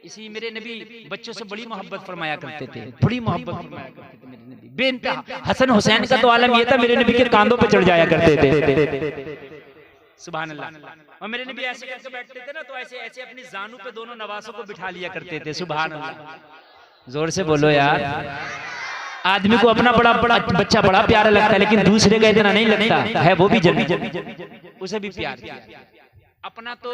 इसी मेरे नबी बच्चों से बड़ी मोहब्बत फरमाया करते थे, बड़ी मोहब्बत फरमाया करते थे मेरे नबी बेइंतहा। हसन हुसैन का तो आलम ये था, मेरे नबी के कांधों पे चढ़ जाया करते थे। सुभान अल्लाह। और मेरे नबी ऐसे करके बैठते थे ना, तो ऐसे ऐसे अपनी जानू पे दोनों नवासों को बिठा लिया करते थे। सुभान अल्लाह। जोर से बोलो यार। आदमी को अपना बड़ा बड़ा बच्चा बड़ा प्यारा लगता है, लेकिन दूसरे का इतना नहीं लगता है, वो भी जन्नत, उसे भी प्यार। अपना तो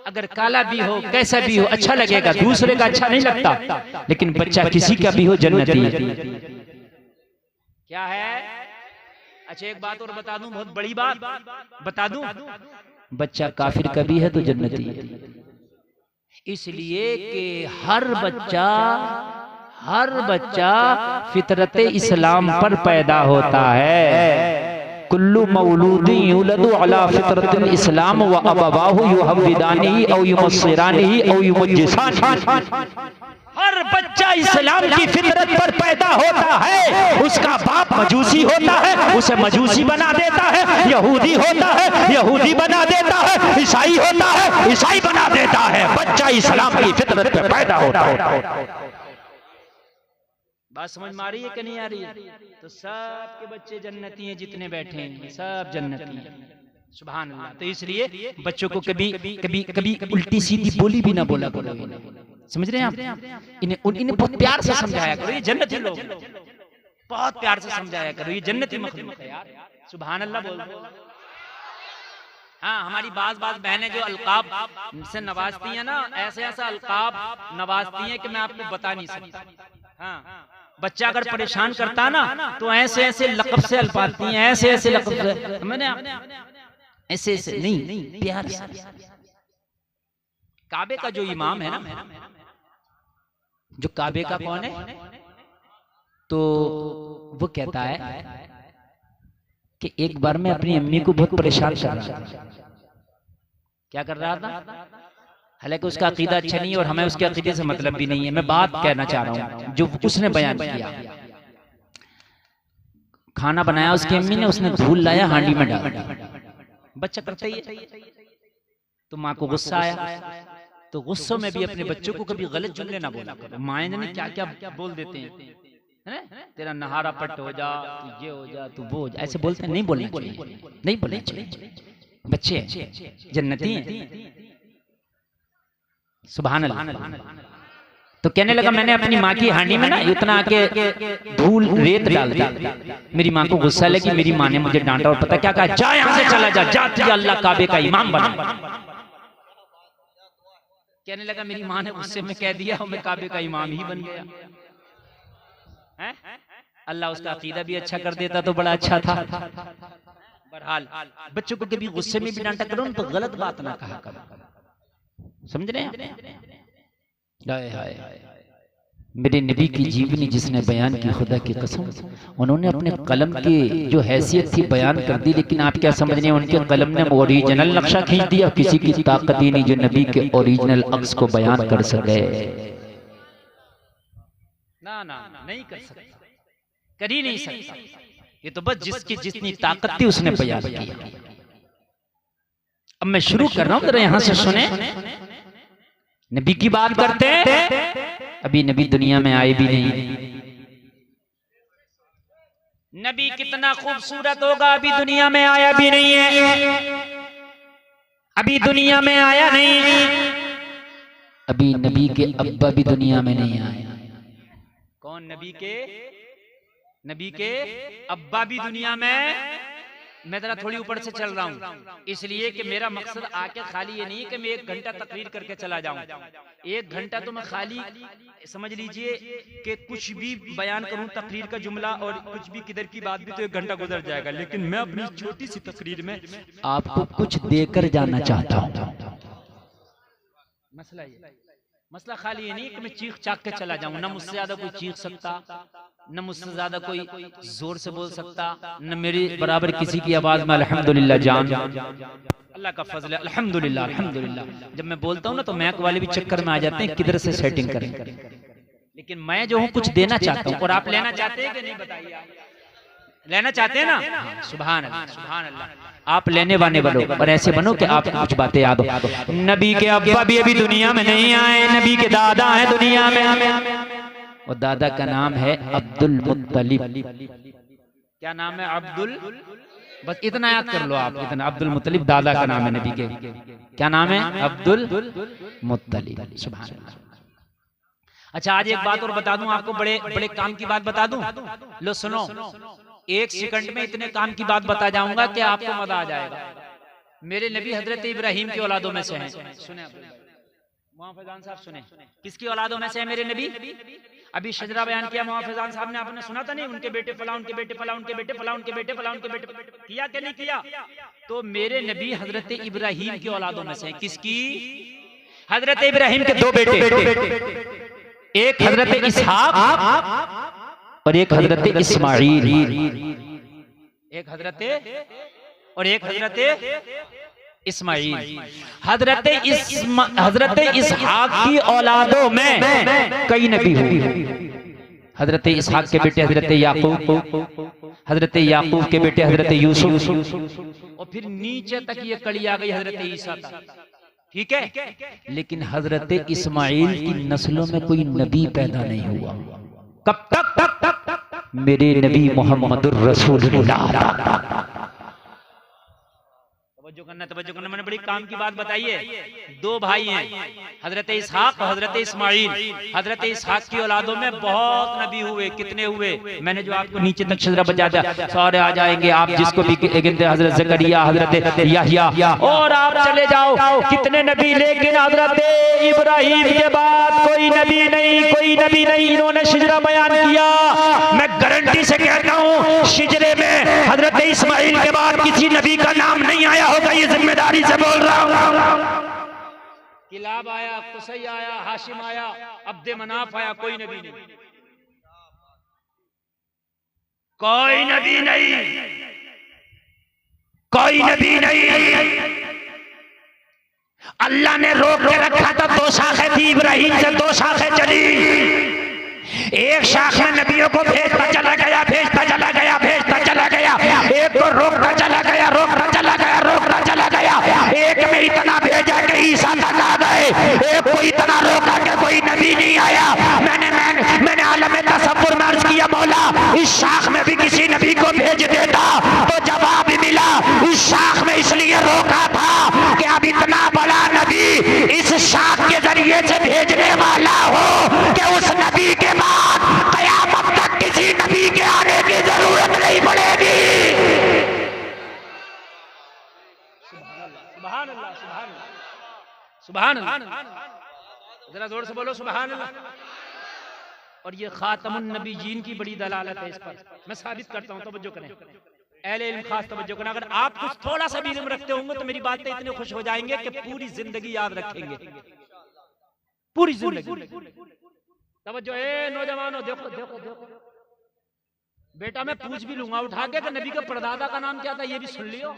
अगर काला भी हो, कैसा भी हो, अच्छा लगेगा, दूसरे का अच्छा नहीं लगता, लेकिन बच्चा किसी का भी हो जन्नती है। क्या है? अच्छा एक बात और बता दूं, बहुत बड़ी बात बता दूं, बच्चा काफिर का भी है तो जन्नती है। इसलिए कि हर बच्चा फितरत इस्लाम पर पैदा होता है। कुल्लु मौलूदी युलदु अला फितरतिल इस्लाम व अबवाहु युहव्विदानिही औ युमस्सिरानिही औ युमज्जिसानिही। हर बच्चा इस्लाम की फितरत पर पैदा होता है। उसका बाप मजूसी होता है, उसे मजूसी बना देता है। यहूदी होता है, यहूदी बना देता है। ईसाई होता है, ईसाई बना देता है। बच्चा इस्लाम की फितरत पर पैदा होता है। बात समझ में आ रही है कि नहीं आ रही है? तो सबके बच्चे जन्नती हैं, जितने बैठे हैं सब जन्नती हैं। सुभान अल्लाह। तो इसलिए बच्चों को कभी कभी कभी उल्टी सीधी बोली भी ना बोला करो। समझ रहे हैं आप? इन्हें बहुत प्यार से समझाया करो, ये जन्नती लोग, बहुत प्यार से समझाया करो, ये जन्नती मखलूक है यार। सुभान अल्लाह बोल। हाँ, हमारी बाज बहनें जो अलकाब से नवाजती हैं ना, ऐसे ऐसा अलकाब नवाजती हैं कि मैं आपको बता नहीं सकता। हाँ, बच्चा अगर परेशान करता ना, तो ऐसे ऐसे लक़ब से अलपाती हैं, ऐसे ऐसे लक़ब से। मैंने ऐसे ऐसे नहीं, प्यार से। काबे का जो इमाम है ना, जो काबे का कौन है, तो वो कहता है कि एक बार मैं अपनी अम्मी को बहुत परेशान कर रहा था। क्या कर रहा था? हालांकि उसका अकीदा अच्छा नहीं है और हमें उसके अकीदे से मतलब भी नहीं है। मैं बात कहना चाह रहा हूँ जो उसने बयान किया। खाना बनाया उसकी अम्मी ने, उसने धूल लाया हांडी में डाल दिया। बच्चा करता ही है। तो माँ को गुस्सा आया, तो गुस्सों में भी अपने बच्चों को कभी गलत जुमले ना बोला करो। माएँ ने क्या क्या बोल देते हैं, है? तेरा नहारा पट्ट हो जा, तू ये हो जा, तू वो हो जा, ऐसे बोलते हैं। नहीं बोलना चाहिए, नहीं बोलना चाहिए। बच्चे जन्नती हैं। सुभान अल्लाह। तो कहने लगा मैंने अपनी माँ की हांडी में ना इतना आके धूल रेत डाल दी। मेरी माँ को गुस्सा लगी, मेरी माँ ने मुझे डांटा और पता क्या कहा, जा यहाँ से चला जा, जा तुझे अल्लाह काबे का इमाम बना। कहने लगा मेरी माँ ने गुस्से में कह दिया और मैं काबे का इमाम ही बन गया। है? अल्लाह उसका अकीदा भी अच्छा कर देता तो बड़ा अच्छा था। बहरहाल बच्चों को कभी गुस्से में भी डांटा करो तो गलत बात ना कहा करो। समझ रहे हैं? मेरे नबी की जीवनी जिसने बयान की, खुदा की कसम, उन्होंने अपने कलम की जो हैसियत थी बयान कर दी, लेकिन आप क्या समझ रहे हैं, उनके कलम ने ओरिजिनल नक्शा खींच दिया। किसी की ताकत ही नहीं जो नबी के ओरिजिनल अक्स को बयान कर सके। ना ना नहीं कर सकता, कर ही नहीं सकता। ये तो बस जिसकी जितनी ताकत थी उसने बयान किया। अब मैं शुरू कर रहा हूं, जरा यहां से सुने। नबी की बात करते हैं, अभी नबी दुनिया में आए भी नहीं। नबी कितना खूबसूरत होगा, अभी दुनिया में आया भी नहीं है। अभी दुनिया में आया नहीं। अभी नबी के अब्बा भी दुनिया में नहीं आए। कौन? नबी के अब्बा भी दुनिया में। मैं जरा थोड़ी ऊपर से चल रहा हूँ, इसलिए कि मेरा मकसद आके खाली ये नहीं कि मैं 1 घंटा तकरीर करके चला जाऊं। 1 घंटा तो मैं खाली समझ लीजिए कि कुछ भी बयान करूं, तकरीर का जुमला और कुछ भी किधर की बात भी, तो 1 घंटा गुजर जाएगा। लेकिन मैं अपनी छोटी सी तकरीर में आपको कुछ देकर जाना चाहता हूँ। मसला खाली ये नहीं कि मैं चीख चाक के चला जाऊं। न मुझसे ज्यादा कोई चीख सकता, न मुझसे ज्यादा कोई जोर से बोल सकता, न मेरी बराबर किसी की आवाज में अल्हम्दुलिल्लाह जान। अल्लाह का फजल है, अल्हम्दुलिल्लाह अल्हम्दुलिल्लाह। जब मैं बोलता हूँ ना तो मैक वाले भी चक्कर में आ जाते हैं किधर से सेटिंग करें। लेकिन मैं जो हूँ कुछ देना चाहता हूँ, और आप लेना चाहते हैं कि नहीं बताइए? लेना चाहते हैं ना? सुभान अल्लाह, सुभान अल्लाह। आप लेने वाले बनो और ऐसे बनो कि आपको कुछ बातें याद हो। नबी के अब्बा भी अभी दुनिया में नहीं आए, नबी के दादा हैं दुनिया में, और दादा का नाम है अब्दुल मुत्तलिब। क्या नाम है? अब्दुल, बस इतना याद कर लो आप, इतना। अब्दुल मुत्तलिब दादा का नाम है नबी के। क्या नाम है? अब्दुल मुत्तलिब। सुभान अल्लाह। अच्छा, आज एक बात और बता दूं आपको, बड़े बड़े काम की बात बता दूं। लो सुनो, एक सेकंड में इतने काम की बात बता जाऊंगा कि आपको मजा आ जाएगा। मेरे नबी हजरत इब्राहिम की औलादों में से हैं। सुने मुआफ़िज़ान साहब, सुने किसकी औलादों में से है मेरे नबी? अभी शजरा बयान किया मुआफ़िज़ान साहब ने, आपने सुना था नहीं? उनके बेटे फला, उनके बेटे फला, उनके बेटे फला, उनके बेटे फला, उनके बेटे किया क्या नहीं किया? तो मेरे नबी हजरत इब्राहिम की औलादों में से हैं। किसकी? हजरत इब्राहिम के दो बेटे, एक हजरत इसहाक और एक हजरत इस्माइल। एक हजरत और एक हजरत इस्माइल। हजरत इसहाक की औलादों में कई नबी हुए। हजरत इसहाक के बेटे हजरत याकूब, हजरत याकूब के बेटे हजरत यूसुफ, और फिर नीचे तक ये कड़ी आ गई हजरत ईसा तक। ठीक है, लेकिन हजरत इस्माइल की नस्लों में कोई नबी पैदा नहीं हुआ। कब तक? मेरे नबी मोहम्मदुर रसूलुल्लाह। तवज्जो करना, मैंने बड़ी काम की बात बताई है। दो भाई हैं, हजरत इसहाक और हजरत इस्माइल। हजरत इसहाक की औलादों में बहुत नबी हुए। कितने हुए? मैंने जो आपको नीचे तक शजरा बजा दिया, सारे आ जाएंगे आप जिसको भी गिनते। हजरत ज़करिया, हजरत याहया, और आप चले जाओ कितने नबी। लेकिन हजरत इब्राहिम के बाद कोई नबी नहीं, कोई नबी नहीं। इन्होंने शजरा बयान किया। मैं गारंटी से कहता हूँ, शजरे में हजरत इस्माइल के बाद किसी नबी का नाम नहीं आया होगा। ये जिम्मेदारी से बोल रहा हूँ। किलाब आया, कुसै आया, हाशिम आया, अब्दे मनाफ आया, कोई नबी नहीं, कोई नबी नहीं, कोई नबी नहीं। अल्लाह ने रोक के रखा था। दो शाखें थी इब्राहिम से, दो शाखें चली। एक शाख में नबियों को भेजता चला गया, भेजता चला गया, भेजता चला गया। एक को रोकता चला गया, रोकता चला गया, रोकता चला गया। एक में इतना भेजा कि ईसा तक आ गए, एक को इतना रोका कि कोई नबी नहीं आया। मैंने आलम तसव्वुर में अर्ज किया, मौला इस शाख में भी किसी नबी को भेज देता तो जवाब मिला, इस शाख में इसलिए रोका था कि अब इतना बड़ा नबी इस शाख के जरिए से भेजने वाला हो कि उस नबी के बाद कयामत तक किसी नबी के आने की जरूरत नहीं पड़ेगी। सुभान अल्लाह, सुभान अल्लाह, सुभान अल्लाह। जरा जोर से बोलो सुभान अल्लाह। और ये खातमुन नबीयीन की बड़ी दलालत है। इस पर मैं साबित करता हूँ, तवज्जो करें अहले इल्म, खास तवज्जो करना। अगर आप कुछ थोड़ा सा भी इल्म रखते होंगे तो मेरी बातें इतने खुश हो जाएंगे कि पूरी जिंदगी याद रखेंगे, पूरी जिंदगी। तवज्जो ए नौजवानों, देखो देखो देखो, बेटा मैं पूछ भी लूंगा उठा के कि नबी के परदादा का नाम क्या था, ये भी सुन लियो।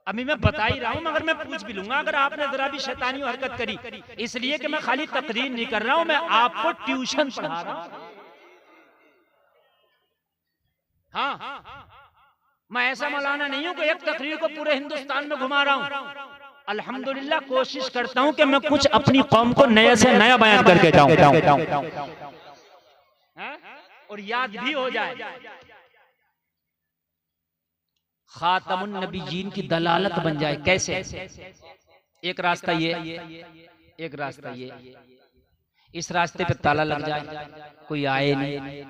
अभी मैं बता ही रहा हूं, मगर मैं पूछ भी लूंगा अगर आपने जरा भी शैतानी हरकत करी। इसलिए कि मैं खाली तकरीर नहीं कर रहा हूं, मैं आपको ट्यूशन पढ़ा रहा हूं। हाँ, मैं ऐसा मौलाना नहीं हूं कि एक तकरीर को पूरे हिंदुस्तान में घुमा रहा हूं। अल्हम्दुलिल्लाह कोशिश करता हूं कि मैं कुछ अपनी कौम को नया से नया बयान करके जाऊं और याद भी हो जाए। खातमुन नबीयीन की दलालत बन जाए। कैसे? एक रास्ता ये, एक रास्ता ये, इस रास्ते पे ताला लग जाए, कोई आए नहीं।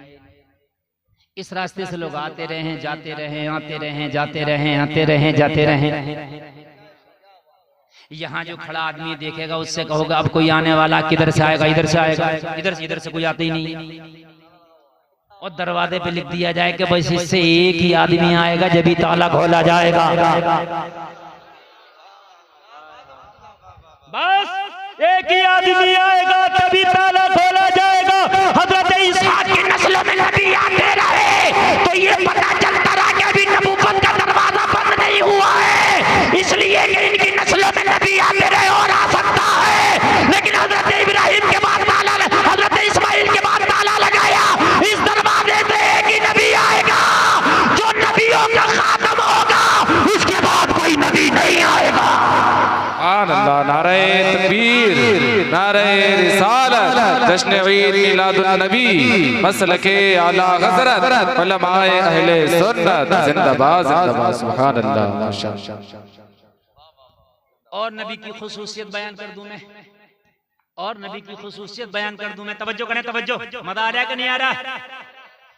इस रास्ते से लोग आते रहे, जाते रहे, आते रहे, जाते रहे, आते रहे, जाते रहे। यहाँ जो खड़ा आदमी देखेगा उससे कहोगा अब कोई आने वाला, किधर से आएगा? इधर से आएगा। इधर से कोई आते ही नहीं। और दरवाजे पे लिख दिया जाए कि बस इससे एक ही आदमी आएगा जब भी ताला खोला जाएगा। बस एक ही आदमी आएगा तभी ताला खोला जाएगा। हजरत ईसा की नस्लों में नबी आते रहे तो ये पता चलता रहा कि अभी नबूवत का दरवाजा बंद नहीं हुआ है, इसलिए कि इनकी नस्लों में नबी आते रहे और आ सकता है। लेकिन हजरत इब्राहिम के बाद ताला, हजरत इस्माइल के बाद ताला लगाया। इस दरवाजे से एक ही नबी आएगा रिसालत जश्न ईद मिलादुन नबी मसलके आला हज़रत उलमाए अहले सुन्नत जिंदाबाद जिंदाबाद सुभान अल्लाह माशाअल्लाह। और नबी की खुसूसियत बयान कर दूं मैं, और नबी की खुसूसियत बयान कर दूं मैं। तवज्जो करें, तवज्जो। मजा आ रहा है कि नहीं आ रहा?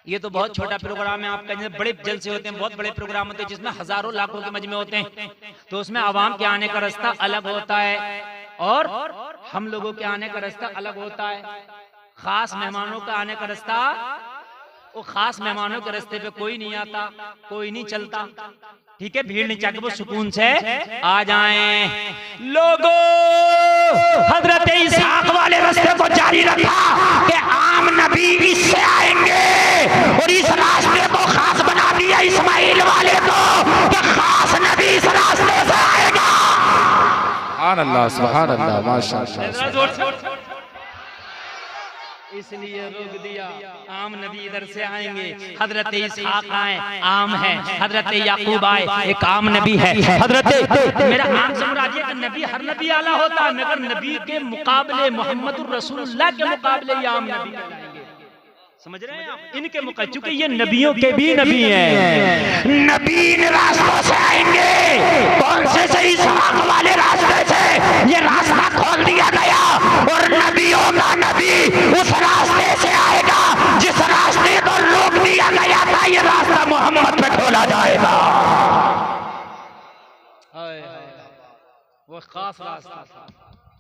ये तो बहुत छोटा प्रोग्राम है आपका, जैसे बड़े जलसे होते हैं, बहुत बड़े प्रोग्राम होते हैं जिसमें हजारों लाखों के मजमे होते हैं, तो उसमें आवाम के आने का रास्ता अलग होता है और हम लोगों के आने का रास्ता अलग होता है। खास मेहमानों का आने का रास्ता, वो खास मेहमानों के रास्ते पे कोई नहीं आता, कोई नहीं चलता, ठीक है। भीड़ नहीं चाहिए, वो सुकून से आ जाएं। लोगों, हजरत इसहाक वाले रास्ते को जारी रखा कि आम नबी इससे आएंगे, और इस रास्ते को खास बना दिया इस्माइल वाले को कि खास नबी इस रास्ते से आएगा। सुभान अल्लाह सुभान अल्लाह माशाअल्लाह। इसलिए रोक दिया, आम नबी इधर से आएंगे। हजरत इसहाक आए, आम है। हजरत याकूब आए, एक आम नबी है। हजरत मेरा आम से मुराद है कि नबी हर नबी आला होता है, मगर नबी के मुकाबले मोहम्मद रसूलुल्लाह के मुकाबले ये आम नबी आएंगे। समझ रहे हैं आप? इनके मुकाबले, चूंकि ये नबियों के भी नबी हैं, नबी इन रास्तों से आएंगे। कौन से? सही इसहाक वाले रास्ते से ये रास्ता खोल दिया गया, और नबियों का नबी उस रास्ते से आएगा जिस रास्ते को रोक दिया गया था, ये रास्ता मोहम्मद पे खोला जाएगा। वो खास रास्ता था।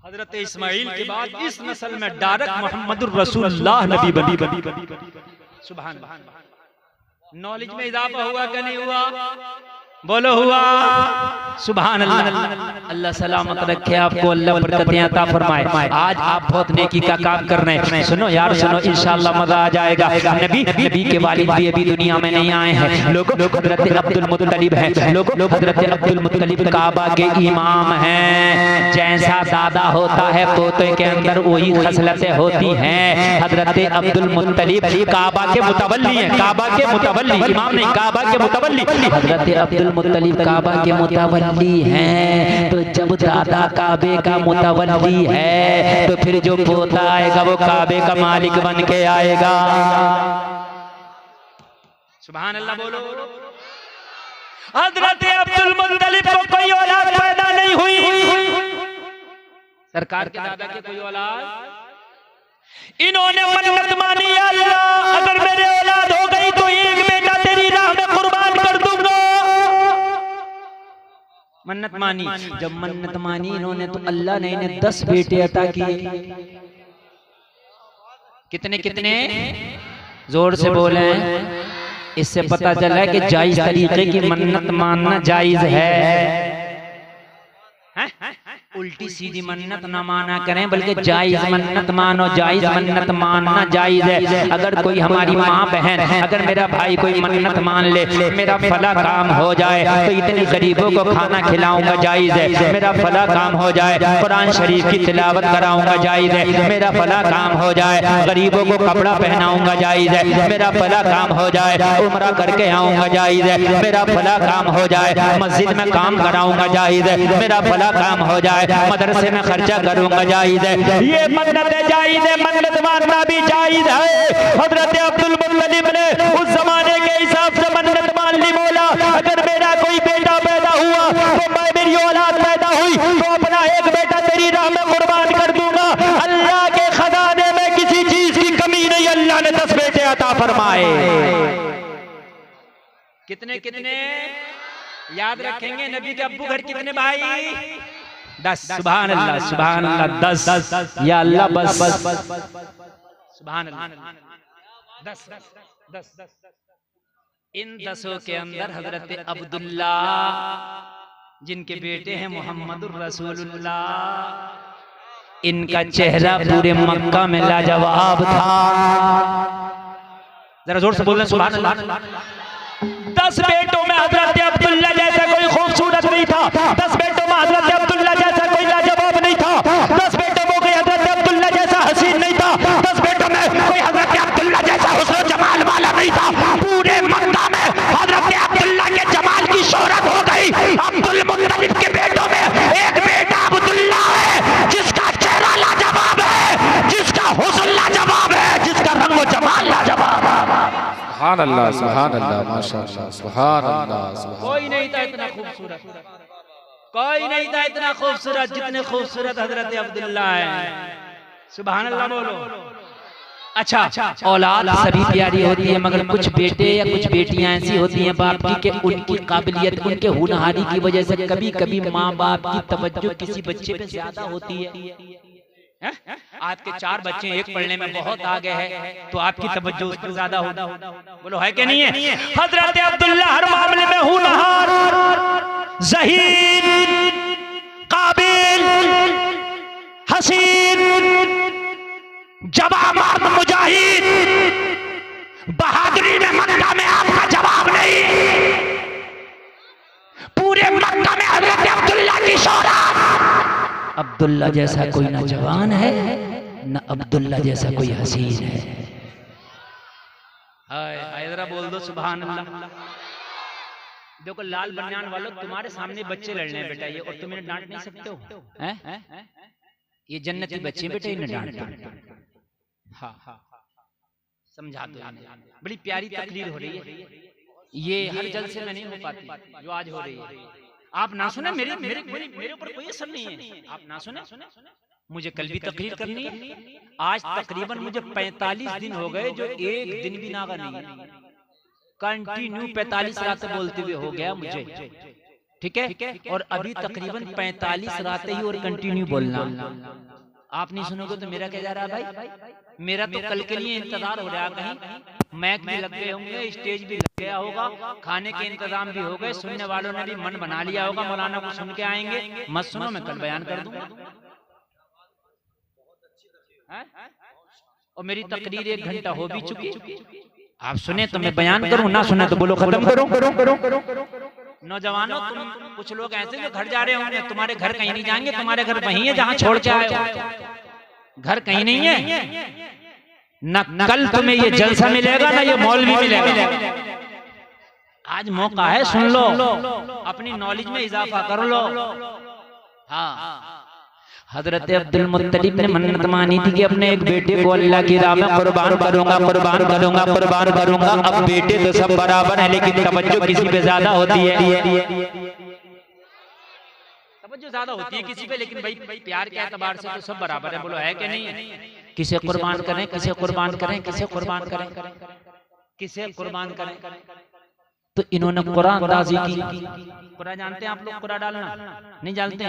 हजरत इस्माइल के बाद इस नस्ल में डायरेक्ट मोहम्मद रसूलुल्लाह नबी बनी। सुभान अल्लाह। नॉलेज में इजाफा हुआ कि नहीं हुआ? बोलो हुआ। सुभान अल्लाह। अल्लाह सलामत रखे आपको, अल्लाह बरकतें अता फरमाए। आज आप बहुत नेकी का काम कर रहे हैं। सुनो यार सुनो, इंशाअल्लाह मजा आ जाएगा। नबी के वालिद भी अभी दुनिया में नहीं आए हैं। लोगों, हजरत अब्दुल मुत्तलिब है। लोगों, हजरत अब्दुल मुत्तलिब काबा के इमाम हैं। जैसा दादा होता है पोते के अंदर वही खसलतें होती हैं। हजरत अब्दुल मुत्तलिब काबा के मुतवल्ली हैं, काबा के मुतवल्ली, इमाम नहीं, काबा के मुतवल्ली। हजरत अब्दुल मुत्तलिब काबा के मुतवल्ली हैं, तो जब दादा काबे का मुतवल्ली है तो फिर जो पोता आएगा वो काबे का मालिक बन के आएगा। सुभान अल्लाह बोलो। हजरत अब्दुल मुत्तलिब को कोई औलाद पैदा नहीं हुई, सरकार के दादा के कोई औलाद। इन्होंने मन्नत मानी, अल्लाह अगर मेरे औलाद हो गई तो एक बेटा तेरी राह में कुर्बान कर दूंगा। मन्नत मानी। जब मन्नत मानी इन्होंने तो अल्लाह ने इन्हें 10 बेटे अता किए। कितने कितने? जोर से बोले। इससे पता चला है कि जायज तरीके की मन्नत मानना जायज है। उल्टी सीधी मन्नत ना माना करें, बल्कि जायज मन्नत मानो। जायज मन्नत मानना जायज है। अगर कोई हमारी माँ बहन, अगर मेरा भाई कोई मन्नत मान ले, मेरा फला काम हो जाए तो इतने गरीबों को खाना खिलाऊंगा, जायज है। मेरा फला काम हो जाए, कुरान शरीफ की तिलावत कराऊंगा, जायज है। मेरा फला काम हो जाए, गरीबों को कपड़ा पहनाऊंगा, जायज है। मेरा फला काम हो जाए, उम्रा करके आऊंगा, जायज है। मेरा फला काम हो जाए, मस्जिद में काम कराऊंगा, जायज है। मेरा फला काम हो जाए, मदरसे में खर्चा करूंगा, जायज है। ये मन्नत जायज है, मन्नत मानना भी जायज है। हजरत अब्दुल मुत्तलिब ने उस जमाने के हिसाब से मन्नत मान ली। बोला अगर मेरा कोई बेटा पैदा हुआ तो मैं, मेरी औलाद पैदा हुई तो अपना एक बेटा तेरी राह में कुर्बान कर दूंगा। अल्लाह के खजाने में किसी चीज की कमी नहीं, अल्लाह ने 10 बेटे अता फरमाए। कितने कितने याद रखेंगे? नबी के अब्बू घर कितने भाई? 10। सुभान अल्लाह सुभान अल्लाह। 10 या अल्लाह बस सुभान अल्लाह। 10। इन 10 के अंदर हजरत अब्दुल्ला जिनके बेटे हैं मोहम्मद रसूलुल्लाह, इनका चेहरा पूरे मक्का में लाजवाब था। जरा जोर से बोलना सुभान अल्लाह। 10 बेटों में हजरत अब्दुल्ला जैसा कोई खूबसूरत नहीं था। 10 बेटों में हजरत अब्दुल्ला जैसा कोई लाजवाब नहीं था। 10 बेटों में कोई हजरत अब्दुल्ला जैसा हसीन नहीं था। 10 बेटों में कोई हजरत अब्दुल्ला जैसा हुस्न जमाल वाला नहीं था। पूरे मक्का में हजरत अब्दुल्ला के जमाल की शोहरत हो गई। अब्दुल मुत्तलिब के बेटों में एक बेटा अब्दुल्ला है जिसका चेहरा लाजवाब है, सुभान अल्लाह माशाअल्लाह सुभान अल्लाह। कोई नहीं था इतना खूबसूरत, कोई नहीं था इतना खूबसूरत जितने खूबसूरत हजरत अब्दुल्ला है। सुभान अल्लाह बोलो। अच्छा, औलाद सभी प्यारी होती है, मगर कुछ बेटे या कुछ बेटियां ऐसी होती हैं बाप की कि उनकी काबिलियत, उनके हुनहारी की वजह से कभी कभी माँ बाप की तवज्जो किसी बच्चे पे ज्यादा होती है। आपके 4 बच्चे, एक पढ़ने में बहुत आगे है तो आपकी तवज्जो उस पर ज्यादा होगी। बोलो है कि नहीं है? हजरत अब्दुल्ला हर मामले में हुनहार, ज़हीन, काबिल, हसीन, जवाब मर्द, मुजाहिद, बहादुरी में मक्का में आपका जवाब नहीं। पूरे मक्का में हजरत अब्दुल्ला की शोहरत। अब्दुल्ला जैसा कोई ना जवान है, न अब्दुल्ला जैसा कोई हसीन है। जरा बोल दो सुभान अल्लाह। देखो लाल बनियान वालों, तुम्हारे सामने बच्चे लड़ रहे हैं बेटा ये, और तुम इन्हें डांट नहीं सकते हो। ये जन्नती बच्चे बेटे, इन्हें डांट। हाँ, समझा दो। बड़ी प्यारी तकरीर हो रही है, ये हर जलसे में नहीं हो पाती जो आज हो रही है। आप ना सुने, मेरे ऊपर कोई असर नहीं है। आप ना सुने, मुझे कल भी तकरीर करनी है। आज तकरीबन मुझे 45 दिन हो गए जो एक दिन भी नागा नहीं है। कंटिन्यू 45 रातें बोलते हुए हो गया मुझे, ठीक है। और अभी तकरीबन 45 रातें ही और कंटिन्यू बोलना। आप नहीं सुनोगे तो मेरा क्या जा रहा है भाई? मेरा तो कल के लिए इंतजार हो रहा है। कहीं मैक भी लग गए होंगे, स्टेज भी लग गया होगा, खाने के इंतजाम भी हो गए, सुनने वालों ने भी मन बना लिया होगा मौलाना को सुन के आएंगे। मत सुनो, मैं कल बयान कर दूंगा। और मेरी तकरीर 1 घंटा हो भी चुकी। आप सुने तो मैं बयान करूं, ना सुने तो बोलो खत्म करो। नौजवानों, तुम कुछ लोग ऐसे जो घर जा रहे होंगे, तुम्हारे घर कहीं नहीं जाएंगे, तुम्हारे घर वहीं है जहां छोड़ के आए हो। घर कहीं नहीं है। न कल तुम्हें ये जलसा मिलेगा, ना ये मौलवी मिलेगा। आज मौका है, सुन लो, अपनी नॉलेज में इजाफा कर लो। हाँ, हजरत अब्दुल मुत्तलिब ने मन्नत मानी थी कि अपने एक बेटे को अल्लाह की राह में कुर्बान करूंगा, कुर्बान करूंगा, कुर्बान करूंगा। अब बेटे तो सब बराबर है, लेकिन तवज्जो किसी पे ज्यादा होती है। तवज्जो ज्यादा होती है किसी पे, लेकिन भाई प्यार के एतबार से तो सब बराबर है। बोलो है कि नहीं है? किसे कुर्बान करें, किसे कुर्बान करें, किसे कुर्बान करें, किसे कुर्बान करें? तो इन्होंने कुरान अंदाजी की। कुरान जानते हैं आप लोग? कुरान डालना नहीं जानते?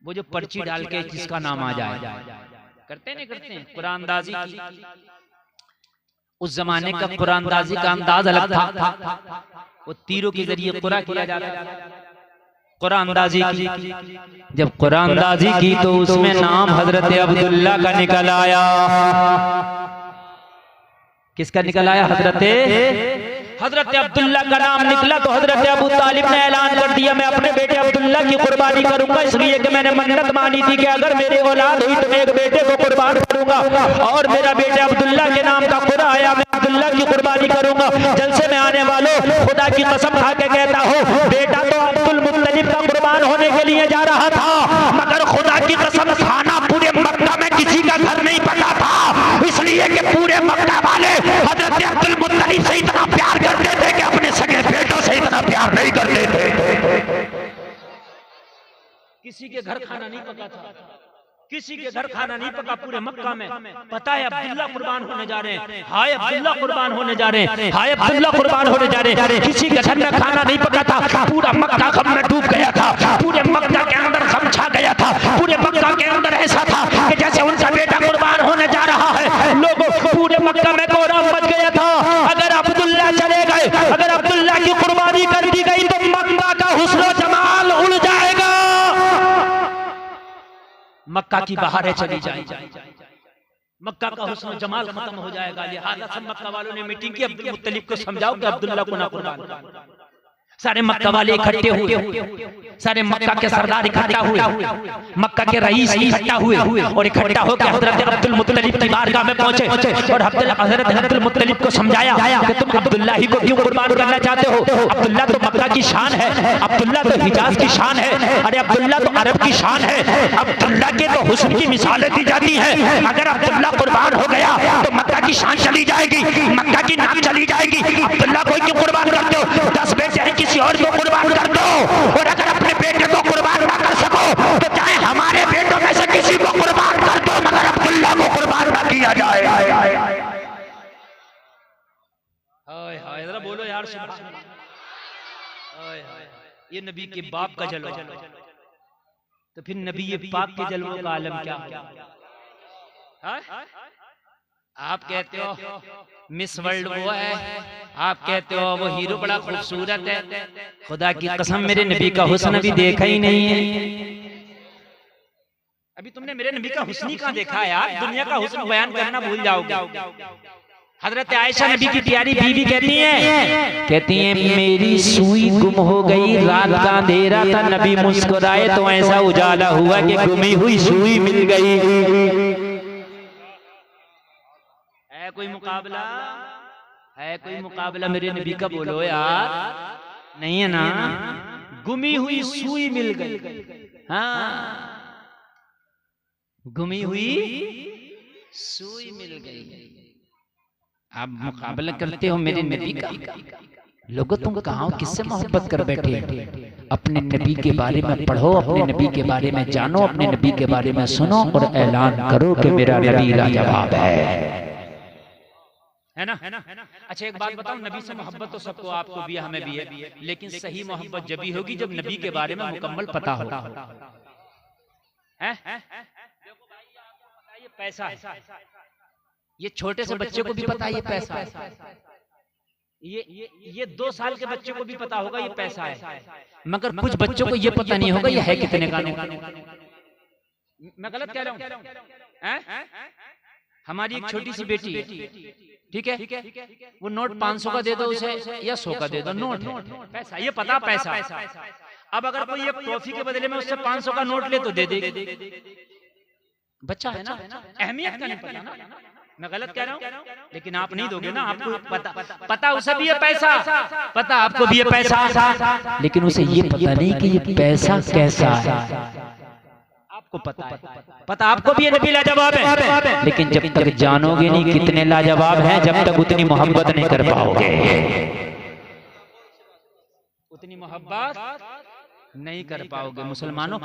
वो जो पर्ची डाल के जिसका नाम आ जाए, करते नहीं करते? कुरान अंदाजी की। उस जमाने का कुरान अंदाजी का अंदाज अलग था। वो तीरों के जरिए कुरान किया जाता था। कुरान अंदाजी की, जब कुरान अंदाजी की तो उसमें नाम हजरत अब्दुल्ला का निकल आया। किसका निकल आया? हजरत अब्दुल्ला का नाम निकला तो हजरत अबू तालिब ने ऐलान कर दिया, मैं अपने बेटे अब्दुल्ला की कुर्बानी करूंगा, इसलिए कि मैंने मन्नत मानी थी कि अगर मेरी औलाद हुई तो मैं एक बेटे को कुर्बान करूंगा, और मेरा बेटे अब्दुल्ला के नाम का खुदा आया, मैं अब्दुल्ला की कुर्बानी करूंगा। जलसे में आने वालों, खुदा की कसम खा के कहता हूँ, बेटा तो अब्दुल मुत्तलिब का कुर्बान होने के लिए जा रहा था, मगर खुदा की कसम खाना पूरे मक्का में किसी का घर नहीं पता था, इसलिए कि पूरे मक्का वाले हजरत अब्दुल मुत्तलिब से इतना प्यार करते थे कि अपने सगे बेटों से इतना प्यार नहीं करते थे। किसी के घर खाना नहीं पका था, किसी के घर खाना नहीं पका पूरे मक्का में। पता है अब्दुल्ला कुर्बान होने जा रहे हैं, हाय अब्दुल्ला कुर्बान होने जा रहे हैं, हाय अब्दुल्ला कुर्बान होने जा रहे हैं। किसी के घर में खाना नहीं पका था, पूरा मक्का गम में डूब गया था, पूरे मक्का के अंदर गम छा गया था, पूरे मक्का के अंदर ऐसा था कि जैसे उनका बेटा कुर्बान होने जा रहा है। लोगों पूरे मक्का में कोहराम मच गया था। अगर अब्दुल्ला चले गए, अगर अब्दुल्ला की कुर्बानी कर दी गई तो मक्का का हुस्न जमाल उड़ जाएगा, मक्का की बहारें चली जाएंगी, मक्का का हुस्न जमाल खत्म हो जाएगा। लिहाजा सब मक्का वालों ने मीटिंग की, अब्दुल मुत्तलिब को समझाओ कि अब्दुल्ला को ना कुर्बान। सारे मक्का वाले इकट्ठे हुए, सारे मक्का के सरदार इकट्ठा हुए, मक्का के रईस इकट्ठा हुए, और इकट्ठा होकर हजरत अब्दुल मुत्तलिब की बारगाह में पहुंचे और हजरत अब्दुल मुत्तलिब को समझाया कि तुम अब्दुल्ला ही को क्यों कुर्बान करना चाहते हो? अब्दुल्ला तो मक्का की शान है, अब्दुल्ला तो हिजाज की शान है, अरे अब्दुल्ला तो अरब की शान है, अब्दुल्ला के तो हुस्न की मिसालें दी जाती हैं। अगर अब्दुल्ला कुर्बान हो गया तो मक्का की शान चली जाएगी, मक्का की नाम चली जाएगी। अब्दुल्ला को क्यों कुर्बान करते हो? 10 बेटे हैं, किसी और को कुर्बान कर दो। और अगर अपने बेटे को कुर्बान ना कर सको तो चाहे हमारे बेटों में से किसी को कुर्बान कर दो, मगर अब्दुल्ला को कुर्बान ना किया जाए। जरा बोलो यार, ये नबी के बाप का जलवा, तो फिर नबी ये पाक के जलवों का आलम क्या? आप कहते हो मिस वर्ल्ड वो है, आप कहते हो वो हीरो बड़ा खूबसूरत है। खुदा की कसम मेरे नबी का हुस्न भी देखा ही नहीं है। अभी तुमने मेरे नबी का हुस्न ही कहाँ देखा है यार? दुनिया का हुस्न बयान करना भूल जाओगे। हजरत आयशा नबी की प्यारी बीवी कहती हैं मेरी सुई गुम हो गई, रात का अंधेरा था, नबी मुस्कुराए तो ऐसा उजाला हुआ कि गुमी हुई सुई मिल गई। है कोई मुकाबला? है कोई मुकाबला मेरे नबी का? बोलो यार, नहीं है ना? गुमी हुई सुई मिल गई। हाँ, गुमी हुई सुई मिल गई। आप मुकाबला करते हो मेरे नबी का? लोगों तुम कहाँ हो? किससे मोहब्बत कर बैठे? अपने नबी के बारे में पढ़ो, अपने नबी के बारे में जानो, अपने नबी के बारे में सुनो और ऐलान करो कि मेरा नबी लाजवाब है ना? अच्छा एक बात बताओ, नबी से मोहब्बत तो सबको, आपको भी हमें भी है, लेकिन सही मोहब्बत जब भी होगी जब नबी के बारे में मुकम्मल पता हो। ये पैसा है, ये छोटे से बच्चे को भी पता है ये पैसा है। ये 2 साल के बच्चे को भी पता होगा ये पैसा है, मगर कुछ बच्चों को ये पता नहीं होगा ये है कितने का। मैं गलत कह रहा हूँ? हमारी एक छोटी सी बेटी है, ठीक है, वो नोट 500 का दे दो उसे या 100 का दे दो, नोट है, पैसा, ये पता पैसा। अब अगर कोई एक टॉफी के बदले में उससे 500 का नोट ले तो दे दे। बच्चा है ना, अहमियत का नहीं पता ना। मैं गलत कह रहा हूँ? लेकिन आप नहीं दोगे ना, आपको पता उसे भी है पैसा, पता आपको भी है पैसा, लेकिन उसे ये पता नहीं कि ये पैसा कैसा है। आपको पता है, पता आपको भी है नबी लाजवाब है, लेकिन जब तक जानोगे नहीं कितने लाजवाब हैं, जब तक उतनी मोहब्बत नहीं कर पाओगे। उतनी मोहब्बत नहीं कर पाओगे। मुसलमानों,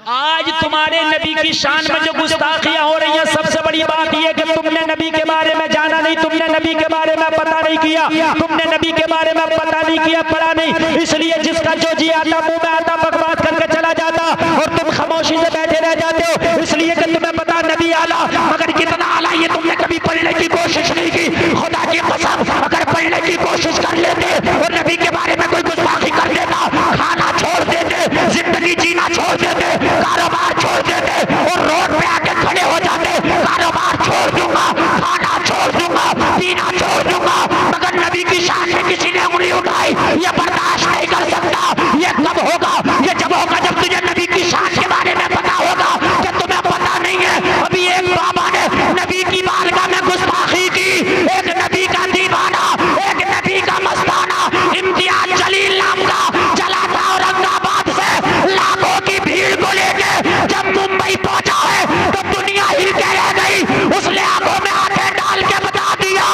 आज तुम्हारे नबी की शान में जो गुस्ताखियां हो रही हैं, सबसे बड़ी बात यह कि तुमने नबी के बारे में जाना नहीं, तुमने नबी के बारे में पता नहीं किया, तुमने नबी के बारे में पता नहीं किया, पढ़ा नहीं, इसलिए जिसका जो जी आता मुंह में आता बकवास करके चला जाता और तुम खामोशी से बैठे रह जाते हो, इसलिए कि तुम्हें पता नबी आला, मगर कितना आला ये तुमने कभी पढ़ने की कोशिश नहीं की। खुदा की कसम, अगर पढ़ने की कोशिश कर लेते और नबी के बारे में कोई गुस्ताखी कर लेता, खाना छोड़ देते, जिंदगी जीना छोड़ देते, कारोबार छोड़ देते और रोड पे आके खड़े हो जाते, कारोबार छोड़ दूंगा, खाना छोड़ दूंगा, पीना छोड़ दूंगा, मगर नबी की शान में किसी ने उंगली उठाई, ये बर्दाश्त नहीं कर सकता। ये कब होगा? ये जब होगा जब तुझे नबी की शान के बारे में पता होगा कि तुम्हें पता नहीं है। अभी एक बाबा ने नबी की बारगाह में गुस्ताखी की, एक नबी का दीवाना, एक नबी का मस्ताना, इम्तियाज जलील नाम का चला था औरंगाबाद से लाखों की भीड़ को लेके जब मुंबई पहुंचा है तो दुनिया हिल के रह गई। उसने आंखों में आंखें डाल के बता दिया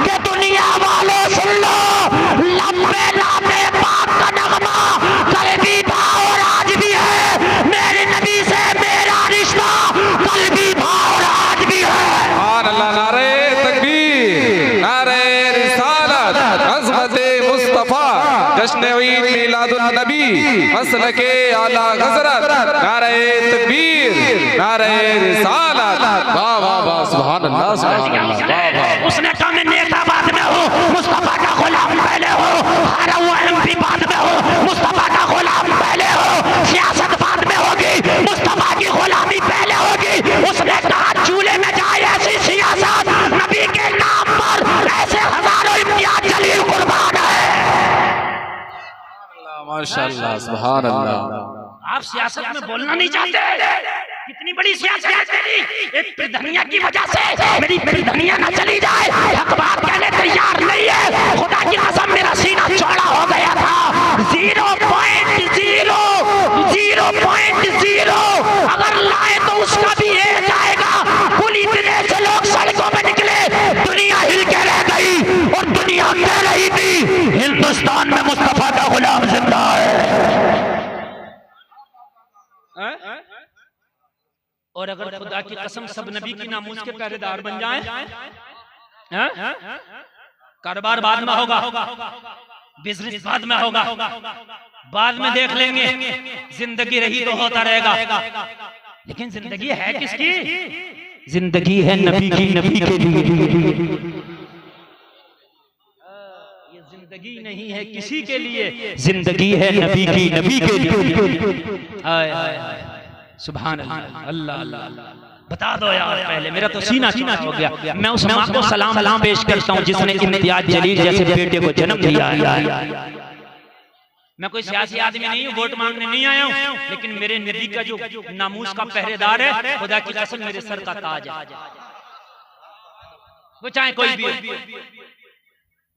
कि दुनिया वालों सुन लो, लंबे नामे पाक का नगमा कल भी था और आज भी है, मेरे नबी से मेरा रिश्ता कल भी था और आज भी है। अल्लाह, नारे तकबीर, नारे रिसालत, अज़मते मुस्तफा, जश्न ईद मिलादुन नबी, मसलके आला हज़रत, नारे तकबीर, नारे रिसालत, वाह वाह वाह, सुभान अल्लाह, सुभान अल्लाह, वाह वाह। उसने कहा मैं नेता बाद में हूँ, मुस्तफा का गुलाम पहले हो, हारा हुआ एमपी बाद में हो, मुस्तफा का गुलाम पहले हो, सियासत बाद में होगी, मुस्तफा की गुलामी पहले होगी। उसने कहा चूल्हे में जाए ऐसी सियासत, नबी के नाम पर ऐसे हजारों इम्तियाज जलील कुर्बान है। माशाअल्लाह, सुभान अल्लाह। आप सियासत में बोलना नहीं चाहते? कितनी बड़ी सियासत है तेरी, एक प्रधनिया की वजह से मेरी प्रधनिया न चली जाए, हक बात कहने तैयार नहीं है। खुदा की कसम मेरा सीना चौड़ा हो गया था। 0.0 अगर लाए तो उसका भी एक आएगा। पुलिस से लोग सड़कों में निकले, हिंदुस्तान में मुस्तफा का गुलाम जिंदा है। और अगर खुदा की कसम सब नबी की नामूस के पहरेदार बन जाएं, कारोबार बाद में होगा, बिजनेस बाद में होगा, बाद में देख लेंगे, जिंदगी रही तो होता रहेगा। लेकिन जिंदगी है किसकी? जिंदगी है नबी की, नबी के लिए। ये जिंदगी नहीं है किसी के लिए, जिंदगी है नबी की, नबी के लिए। सुभान अल्लाह अल्लाह। बता दो यार, पहले मेरा तो सीना सीना हो गया। मैं उस माँ को सलाम पेश करता हूँ जिसने इम्तियाज जलील जैसे बेटे को जन्म दिया है। मैं कोई सियासी आदमी नहीं हूँ, वोट मांगने नहीं आया हूँ, लेकिन मेरे नबी का जो नामूस का पहरेदार है, खुदा की कसम मेरे सर का ताज है, वो चाहे कोई भी,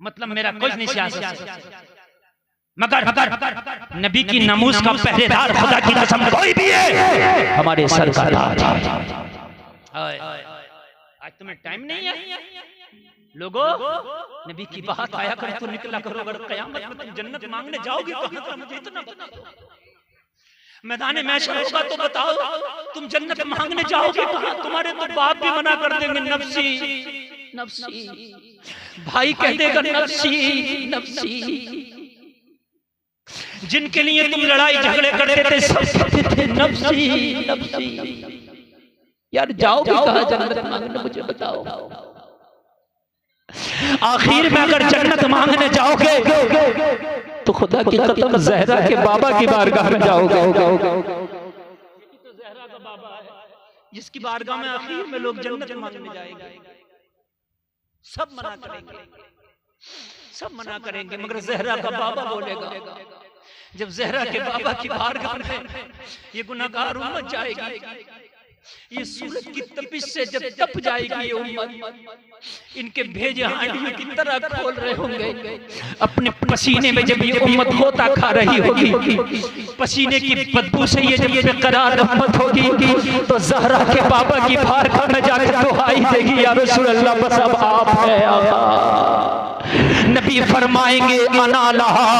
मतलब मेरा कुछ नहीं सियासी, मगर नबी की नामूस का पहरेदार खुदा की कसम कोई भी है, हमारे सर का ताज। आज तुम्हें टाइम नहीं है लोगों, नबी की बात आया कर तो निकला करो। अगर क़यामत में तुम जन्नत मांगने जाओगे तो मुझे इतना बता दो, मैदान महशर होगा तो बताओ तुम जन्नत मांगने जाओगे कहां? तुम्हारे तो बाप भी मना कर देंगे, नफ्सी नफ्सी, भाई कह देगा नफ्सी नफ्सी। जिनके लिए तुम लड़ाई झगड़े करते थे सब कहते थे नफ्सी नफ्सी। यार जाओगे कहां जन्नत मांगने, मुझे बताओ। आखिर में अगर जन्नत मांगने जाओगे तो खुदा की कसम ज़हरा के बाबा की बारगाह में जाओगे। ज़हरा का बाबा है जिसकी बारगाह में आखिर में लोग जन्नत मांगने जाएंगे। सब मना करेंगे, सब मना करेंगे, मगर ज़हरा का बाबा बोलेगा। जब ज़हरा के बाबा की बारगाह में ये गुनाहगार उम्मत जाएगी, ये सूरज की तपिश से जब तप जाएगी ये उम्मत, इनके भेजे हांडियों की तरह खोल रहे होंगे अपने पसीने में। जब ये उम्मत होता खा रही होगी, पसीने की बदबू से ये जब बेकरार उम्मत होगी, तो ज़हरा के बाबा की बारगाह में जाकर दुआई देगी, या रसूल अल्लाह बस अब आप है आका। नबी फरमाएंगे अना लहा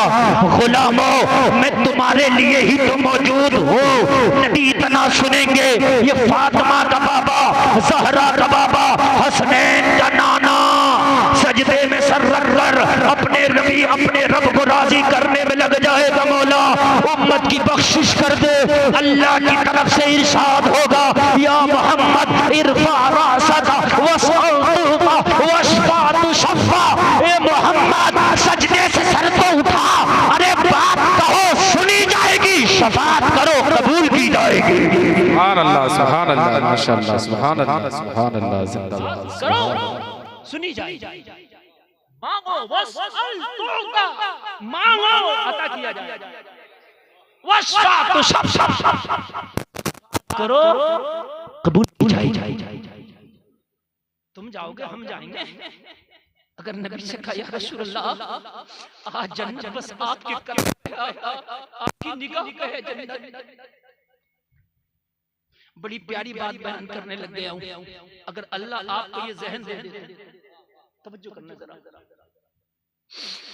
गुलामो, मैं तुम्हारे लिए ही तो मौजूद हूँ। नबी इतना सुनेंगे, ये फातिमा का बाबा, ज़हरा का बाबा, हसनैन का नाना सजदे में सर रख कर अपने नबी अपने रब को राजी करने में लग जाएगा। मौला उम्मत की बख्शिश कर दे, अल्लाह की तरफ से इरशाद होगा या मोहम्मद इरफा रासका वशफा तुशफा। ए मोहम्मद सजदे से सर को उठा, अरे बात कहो सुनी जाएगी, शफाअत करो कबूल की जाएगी। सुभान अल्लाह, सुभान अल्लाह, माशाअल्लाह, सुभान अल्लाह, सुभान अल्लाह, जिंदाबाद करो सुनी जाएगी। मांगो वस्अल तुअता, मांगो अता किया जाएगा। वशफा तुशफा करो कबूल की जाएगी। तुम जाओगे हम जाएंगे। अगर नबी से कहा या रसूल अल्लाह आज जन्नत बस आपके कदम पे है, आपकी निगाह पे है जन्नत। बड़ी प्यारी बात बयान करने लग गया हूं। अगर अल्लाह आपको ये ज़हन दे दे, तवज्जो करना जरा,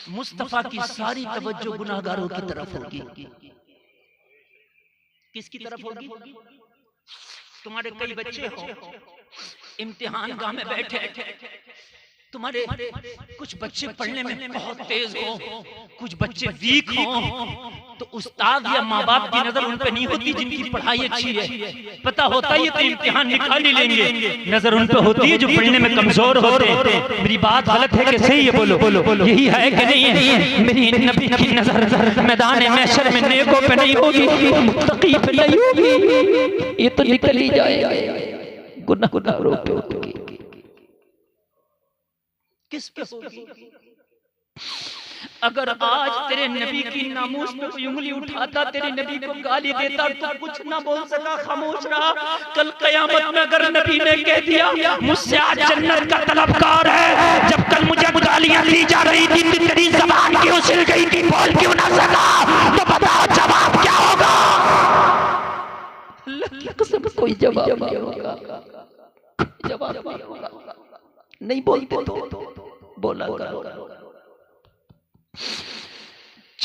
मुस्तफा की सारी तवज्जो गुनाहगारों की तरफ होगी। किसकी तरफ होगी? तुम्हारे कई बच्चे हो इम्तिहान गाह में बैठे, तुम्हारे कुछ बच्चे पढ़ने में बहुत तेज हो, कुछ बच्चे वीक हो, तो उस्ताद या माँ बाप की नजर उन पे नहीं होती जिनकी पढ़ाई अच्छी है। पता होता है तो इम्तिहान निकाल ही लेंगे, नजर उन पे होती है जो पढ़ने में कमजोर होते हैं। मेरी बात गलत है कि सही है? बोलो बोलो बोलो, यही है कि नहीं है? मेरी नबी की नजर मैदान महशर में नेकों पे नहीं होगी, मुत्तकी पे नहीं होगी, ये तो निकल ही जाएगा, गुनाहगारों पे होगी। किस पे होगी? अगर आज तेरे नबी की नामूस पे कोई उंगली उठाता, तेरे नबी को गाली देता, तो कुछ ना बोल सका, खामोश रहा। कल कयामत में अगर नबी ने कह दिया मुझसे आज जन्नत का तलबगार है, जब कल मुझे गालियां दी जा रही थी, तेरी ज़बान क्यों सिल गई थी, बोल क्यों ना सका, तो बताओ जवाब क्या होगा? अल्लाह की कसम कोई जवाब नहीं होगा, जवाब नहीं होगा। नहीं बोलते तो बोला करो।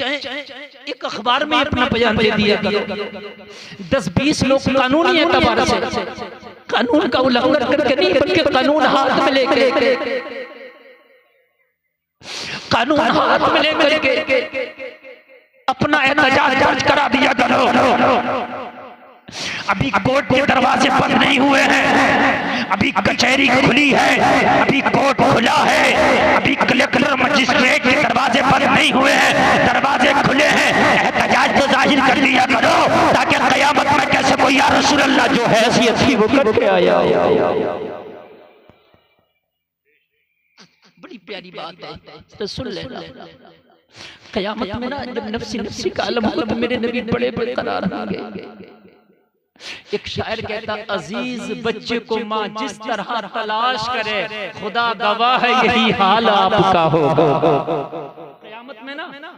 चाहे एक अखबार में अपना बयान दे दिया करो, 10-20 लोग कानूनी एतबार से कानून का उल्लंघन करके नहीं, बल्कि कानून हाथ में लेके अपना एहतजाज दर्ज करा दिया करो। अभी कोर्ट के दरवाजे बंद नहीं हुए हैं, अभी कचहरी खुली है, अभी कोर्ट खुला है, अभी कलेक्टर मजिस्ट्रेट के दरवाजे बंद नहीं हुए हैं, दरवाजे खुले हैं। एहतजाज तो जाहिर कर दिया करो ताकि क़यामत में कैसे कोई या रसूल अल्लाह जो हैसियत थी वो करके आया। बड़ी प्यारी बात है, तो सुन लेना। क़यामत में ना जब नफ्सी नफ्सी का आलम होगा तो मेरे नबी बड़े बड़े करार होंगे। एक शायर कहता, अजीज बच्चे को माँ जिस तरह तलाश करे, खुदा गवाह है यही हाल आपका होगा। क़यामत में ना